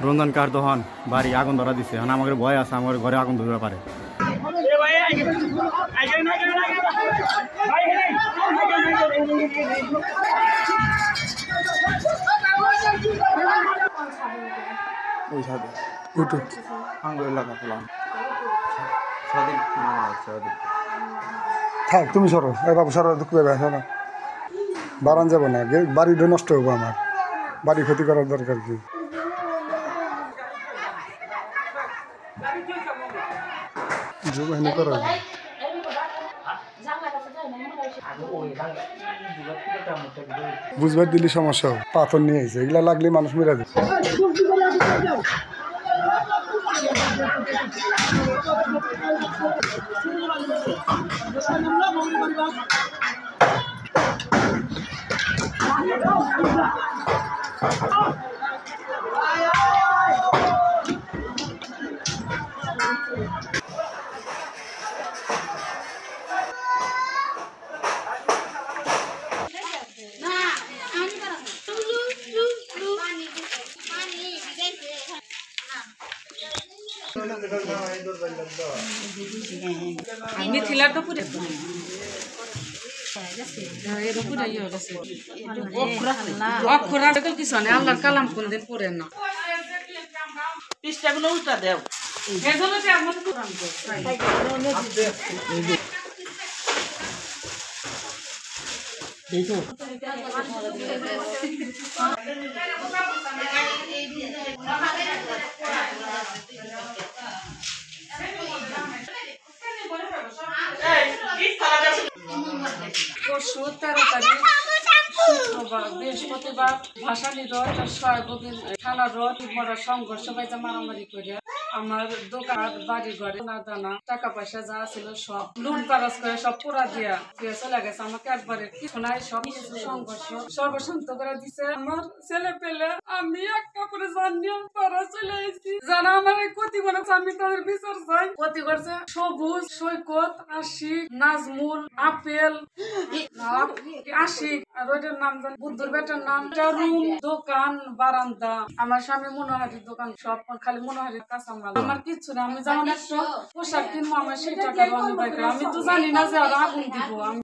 রঞ্জন কার তখন বাড়ি আগুন ধরা দিছে, এখন আমাদের ভয় আছে, আমার ঘরে আগুন ধরতে পারে। ওই সাথে উঠো আঙ্গুল এলাকা পেলাম। থাক তুমি সরো, এই বাবু সরো, দুঃখ পাবে সরো, বারান যাবো না, বাড়িটা নষ্ট হবো, আমার বাড়ি ক্ষতি করার দরকার কি? বুঝবার দিলি সমস্যা, পাথর নিয়ে এসে এগুলা লাগলে মানুষ মেরা যাবে। মিথিলার তো পুরে অক্ষরা কিছু নেই, আল্লাহর কালাম কোনদিন পড়ে না। পৃষ্ঠাগুলো উল্টা দেও। পরশু 13 তারিখ শুক্রবার বৃহস্পতিবার ভাসানী রথ আর সয়াগোবিন থানার রথ বড় সংঘর্ষ বাইতে মারামারি করে আমার দোকান বাড়ি ঘরে দানা টাকা পয়সা যা ছিল সব লুট পারাজ করে সব পুরা দিয়া চলে গেছে। আমাকে একবারে কিছু নাই, সব কিছু সংঘর্ষ সর্বশান্ত করে দিছে। আমার ছেলে পেলে আমি একটা করে জানিয়ে পারা চলে এসেছি, যারা আমার ক্ষতি করেছে আমি তাদের বিচার চাই। ক্ষতি করছে সবুজ, সৈকত, আশিক, নাজমুল, আপেল, আশিক আর ওইটার নাম জানি বুদ্ধুর বেটার নাম, রুম, দোকান, বারান্দা। আমার স্বামী মনোহারির দোকান, সব খালি মনোহারির কাঁচামাল। আমার কিচ্ছু না, আমি যেমন একটা পোশাক কিনবো আমার সেই টাকা আমি তো জানি না যে আর আগুন দিব। আমি